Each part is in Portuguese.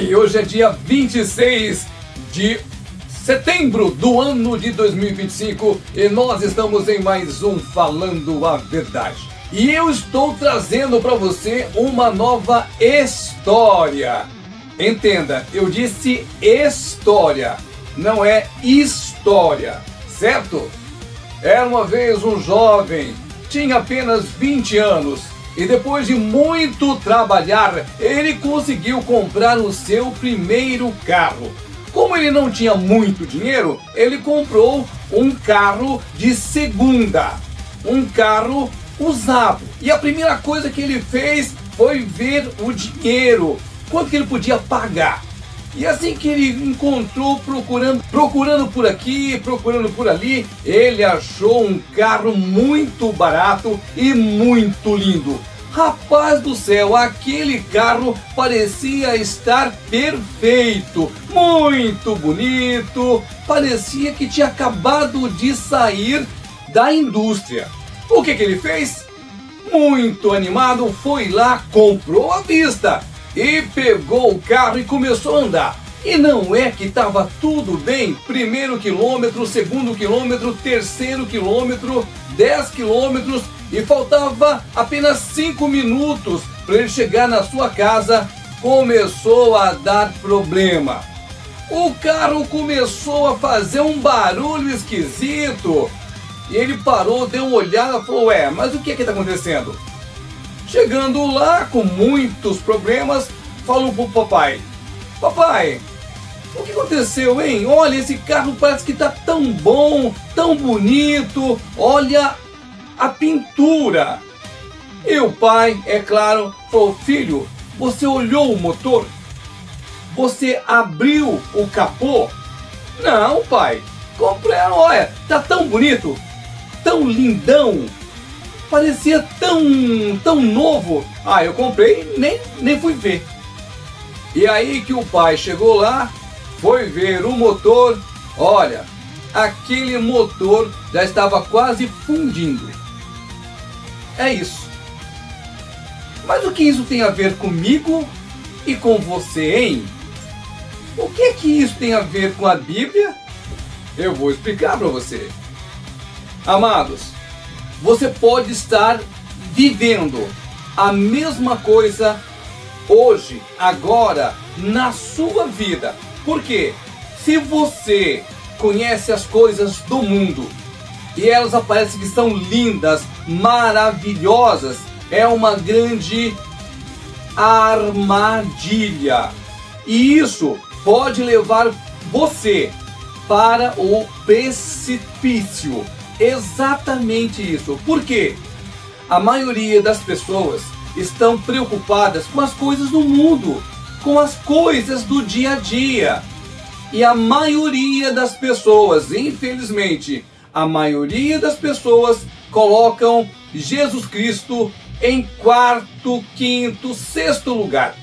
Oi, hoje é dia 26 de setembro do ano de 2025 e nós estamos em mais um Falando a Verdade. E eu estou trazendo para você uma nova história. Entenda, eu disse história, não é história, certo? Era uma vez um jovem, tinha apenas 20 anos e depois de muito trabalhar, ele conseguiu comprar o seu primeiro carro. Como ele não tinha muito dinheiro, ele comprou um carro de segunda, um carro usado. E a primeira coisa que ele fez foi ver o dinheiro, quanto que ele podia pagar. E assim que ele encontrou, procurando por aqui, procurando por ali, ele achou um carro muito barato e muito lindo. Rapaz do céu, aquele carro parecia estar perfeito, muito bonito, parecia que tinha acabado de sair da indústria. O que ele fez? Muito animado, foi lá, comprou à vista e pegou o carro e começou a andar. E não é que estava tudo bem? Primeiro quilômetro, segundo quilômetro, terceiro quilômetro, 10 quilômetros e faltava apenas 5 minutos para ele chegar na sua casa. Começou a dar problema. O carro começou a fazer um barulho esquisito. E ele parou, deu uma olhada e falou: ué, mas o que está acontecendo? Chegando lá com muitos problemas, falou pro papai: papai, o que aconteceu, hein? Olha, esse carro parece que está tão bom, tão bonito, olha a pintura. E o pai, é claro, falou: filho, você olhou o motor? Você abriu o capô? Não, pai, comprei, olha, tá tão bonito, tão lindão, parecia tão novo. Ah, eu comprei, nem fui ver. E aí que o pai chegou lá, foi ver o motor, olha, aquele motor já estava quase fundindo. É isso. Mas o que isso tem a ver comigo e com você, hein? O que isso tem a ver com a Bíblia? Eu vou explicar para você. Amados, você pode estar vivendo a mesma coisa hoje, agora, na sua vida. Porque se você conhece as coisas do mundo e elas aparecem que são lindas, maravilhosas, é uma grande armadilha. E isso pode levar você para o precipício. Exatamente isso. Por quê? A maioria das pessoas estão preocupadas com as coisas do mundo, com as coisas do dia a dia. E a maioria das pessoas, infelizmente, a maioria das pessoas colocam Jesus Cristo em quarto, quinto, sexto lugar.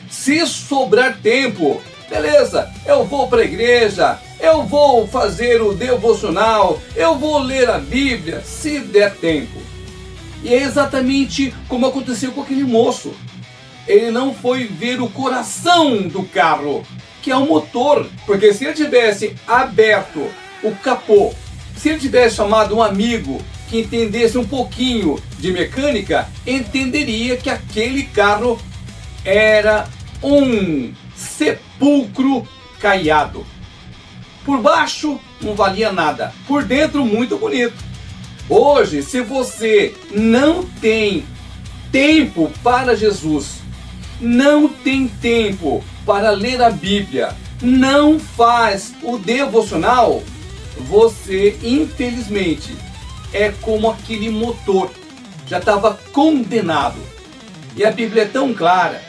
Se sobrar tempo, beleza, eu vou para a igreja, eu vou fazer o devocional, eu vou ler a Bíblia, se der tempo. E é exatamente como aconteceu com aquele moço. Ele não foi ver o coração do carro, que é o motor. Porque se ele tivesse aberto o capô, se ele tivesse chamado um amigo que entendesse um pouquinho de mecânica, entenderia que aquele carro era um sepulcro caiado. Por baixo não valia nada, por dentro muito bonito. Hoje, se você não tem tempo para Jesus, não tem tempo para ler a Bíblia, não faz o devocional, você infelizmente é como aquele motor, já estava condenado. E a Bíblia é tão clara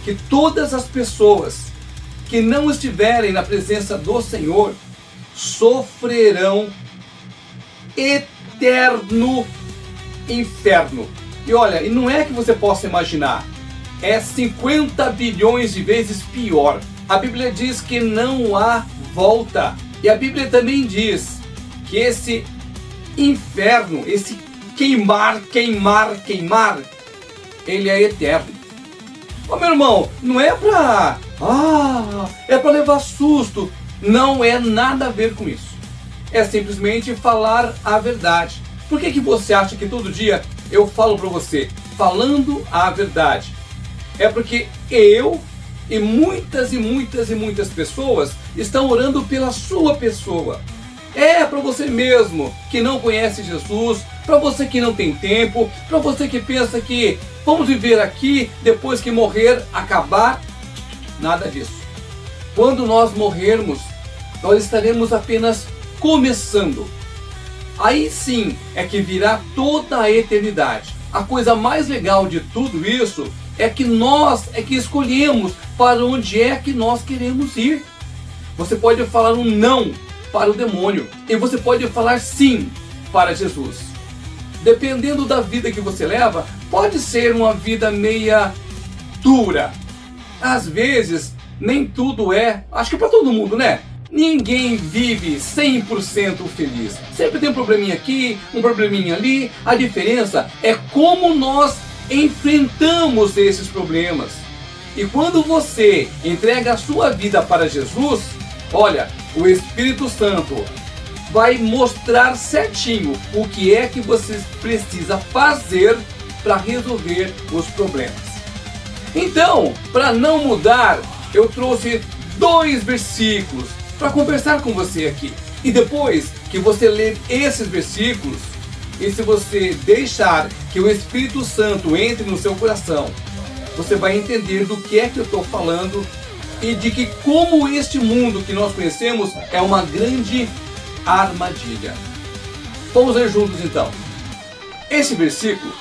que todas as pessoas que não estiverem na presença do Senhor sofrerão eterno inferno. E olha, e não é que você possa imaginar, é 50 bilhões de vezes pior. A Bíblia diz que não há volta. E a Bíblia também diz que esse inferno, esse queimar, ele é eterno. Ô meu irmão, não é pra... é pra levar susto. Não é nada a ver com isso. É simplesmente falar a verdade. Por que você acha que todo dia eu falo pra você, falando a verdade? É porque eu e muitas pessoas estão orando pela sua pessoa. É para você mesmo que não conhece Jesus, para você que não tem tempo, para você que pensa que vamos viver aqui, depois que morrer, acabar. Nada disso. Quando nós morrermos, nós estaremos apenas começando. Aí sim é que virá toda a eternidade. A coisa mais legal de tudo isso é que nós é que escolhemos para onde é que nós queremos ir. Você pode falar um não para o demônio e você pode falar sim para Jesus. Dependendo da vida que você leva, pode ser uma vida meia dura. Às vezes, nem tudo é, acho que para todo mundo, né? Ninguém vive 100% feliz. Sempre tem um probleminha aqui, um probleminha ali. A diferença é como nós enfrentamos esses problemas. E quando você entrega a sua vida para Jesus, olha, o Espírito Santo vai mostrar certinho o que é que você precisa fazer para resolver os problemas. Então, para não mudar, eu trouxe 2 versículos para conversar com você aqui. E depois que você ler esses versículos, e se você deixar que o Espírito Santo entre no seu coração, você vai entender do que é que eu estou falando e de que como este mundo que nós conhecemos é uma grande armadilha. Vamos ler juntos então. Esse versículo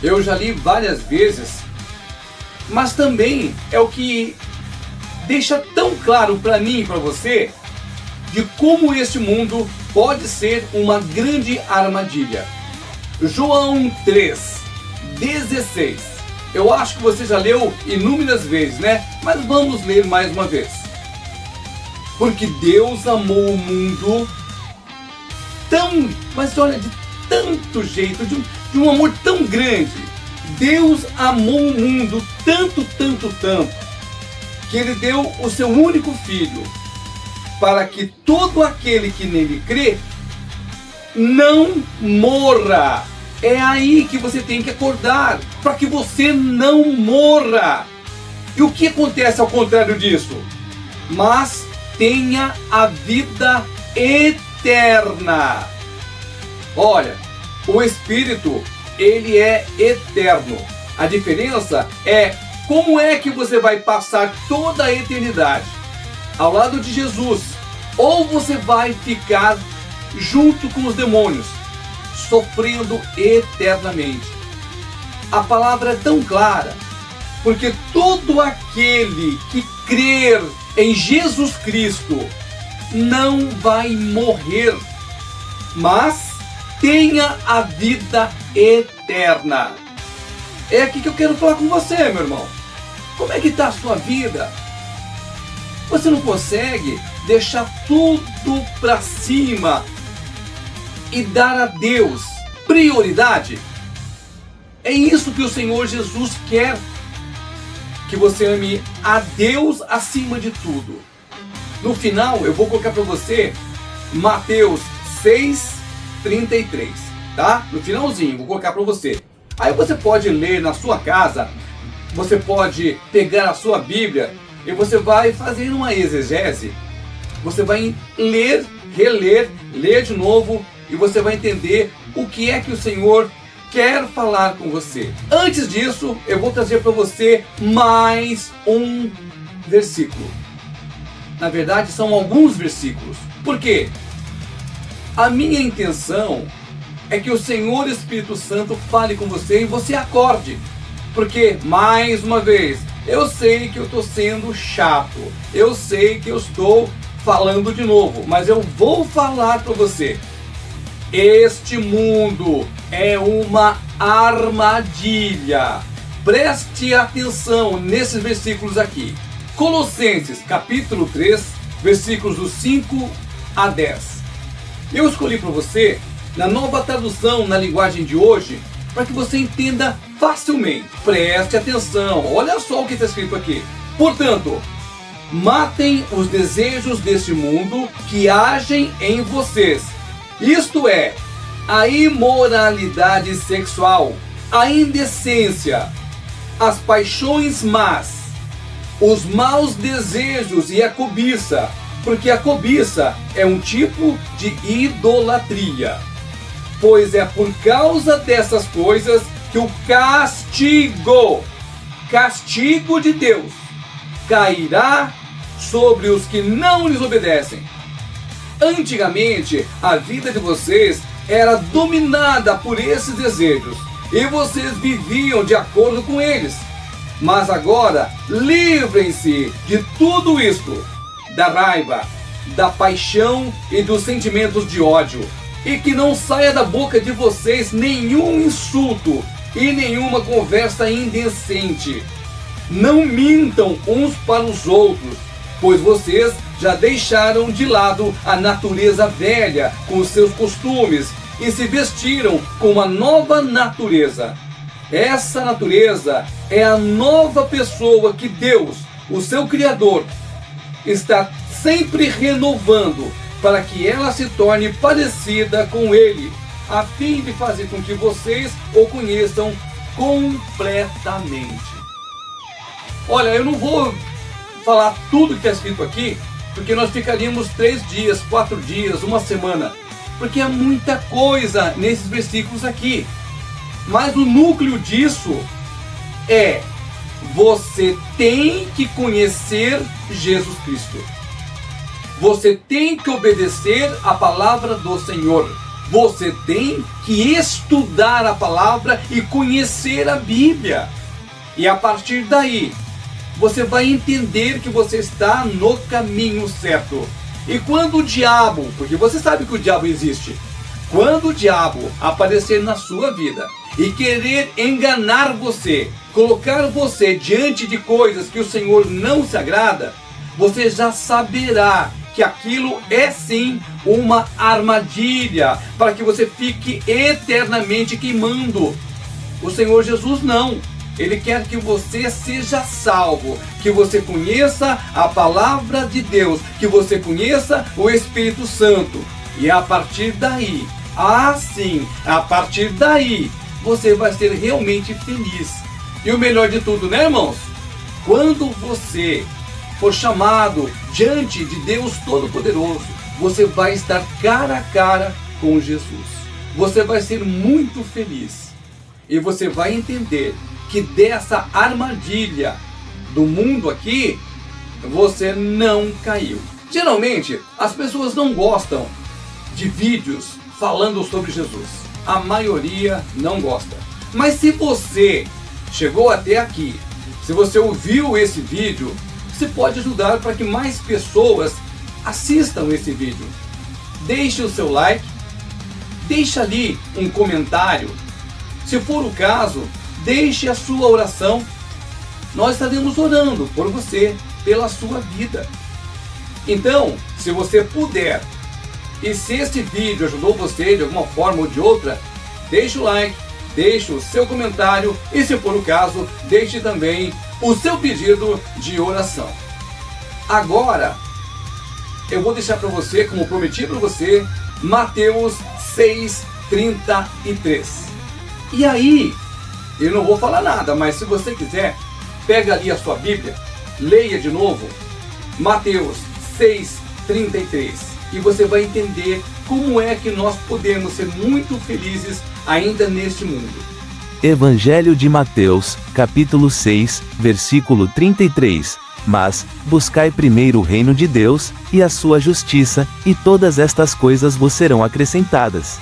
eu já li várias vezes, mas também é o que deixa tão claro para mim e para você de como este mundo pode ser uma grande armadilha. João 3:16. Eu acho que você já leu inúmeras vezes, né? Mas vamos ler mais uma vez. Porque Deus amou o mundo mas olha, de tanto jeito, de um amor tão grande. Deus amou o mundo tanto, que Ele deu o seu único Filho, para que todo aquele que nele crê não morra. É aí que você tem que acordar, para que você não morra. E o que acontece ao contrário disso? Mas tenha a vida eterna. Olha, o Espírito, ele é eterno. A diferença é como é que você vai passar toda a eternidade ao lado de Jesus, ou você vai ficar junto com os demônios, sofrendo eternamente. A palavra é tão clara, porque todo aquele que crer em Jesus Cristo não vai morrer, mas tenha a vida eterna. É aqui que eu quero falar com você, meu irmão. Como é que está a sua vida? Você não consegue deixar tudo para cima e dar a Deus prioridade? É isso que o Senhor Jesus quer, que você ame a Deus acima de tudo. No final eu vou colocar para você Mateus 6:33, tá? No finalzinho vou colocar para você. Aí você pode ler na sua casa, você pode pegar a sua Bíblia e você vai fazer uma exegese. Você vai ler, reler, ler de novo e você vai entender o que é que o Senhor quer falar com você. Antes disso, eu vou trazer para você mais um versículo. Na verdade, são alguns versículos. Por quê? A minha intenção é que o Senhor Espírito Santo fale com você e você acorde. Porque, mais uma vez, eu sei que eu estou sendo chato. Eu sei que eu estou falando de novo. Mas eu vou falar para você. Este mundo é uma armadilha. Preste atenção nesses versículos aqui. Colossenses capítulo 3, versículos do 5 a 10. Eu escolhi para você, na Nova Tradução, na linguagem de hoje, para que você entenda facilmente. Preste atenção, olha só o que está escrito aqui. Portanto, matem os desejos deste mundo que agem em vocês. Isto é, a imoralidade sexual, a indecência, as paixões más, os maus desejos e a cobiça, porque a cobiça é um tipo de idolatria. Pois é por causa dessas coisas que o castigo de Deus, cairá sobre os que não lhes obedecem. Antigamente, a vida de vocês era dominada por esses desejos e vocês viviam de acordo com eles. Mas agora, livrem-se de tudo isto, da raiva, da paixão e dos sentimentos de ódio, e que não saia da boca de vocês nenhum insulto e nenhuma conversa indecente. Não mintam uns para os outros, pois vocês já deixaram de lado a natureza velha com os seus costumes e se vestiram com uma nova natureza. Essa natureza é a nova pessoa que Deus, o seu Criador, está sempre renovando para que ela se torne parecida com Ele, a fim de fazer com que vocês o conheçam completamente. Olha, eu não vou falar tudo que está escrito aqui, porque nós ficaríamos 3 dias, 4 dias, uma semana, porque é muita coisa nesses versículos aqui. Mas o núcleo disso é: você tem que conhecer Jesus Cristo. Você tem que obedecer a palavra do Senhor. Você tem que estudar a palavra e conhecer a Bíblia. E a partir daí, você vai entender que você está no caminho certo. E quando o diabo, porque você sabe que o diabo existe, quando o diabo aparecer na sua vida e querer enganar você, colocar você diante de coisas que o Senhor não se agrada, você já saberá que aquilo é sim uma armadilha para que você fique eternamente queimando. O Senhor Jesus não. Ele quer que você seja salvo, que você conheça a palavra de Deus, que você conheça o Espírito Santo. E a partir daí, a partir daí, você vai ser realmente feliz. E o melhor de tudo, né, irmãos? Quando você for chamado diante de Deus Todo-Poderoso, você vai estar cara a cara com Jesus. Você vai ser muito feliz. E você vai entender que dessa armadilha do mundo aqui, você não caiu. Geralmente, as pessoas não gostam de vídeos falando sobre Jesus. A maioria não gosta. Mas se você chegou até aqui, se você ouviu esse vídeo, você pode ajudar para que mais pessoas assistam esse vídeo. Deixe o seu like, deixe ali um comentário. Se for o caso, deixe a sua oração. Nós estaremos orando por você, pela sua vida. Então, se você puder, e se este vídeo ajudou você de alguma forma ou de outra, deixe o like, deixe o seu comentário e, se for o caso, deixe também o seu pedido de oração. Agora, eu vou deixar para você, como prometi para você, Mateus 6:33. E aí, eu não vou falar nada, mas se você quiser, pega ali a sua Bíblia, leia de novo, Mateus 6:33, e você vai entender como é que nós podemos ser muito felizes ainda neste mundo. Evangelho de Mateus, capítulo 6, versículo 33. Mas, buscai primeiro o reino de Deus, e a sua justiça, e todas estas coisas vos serão acrescentadas.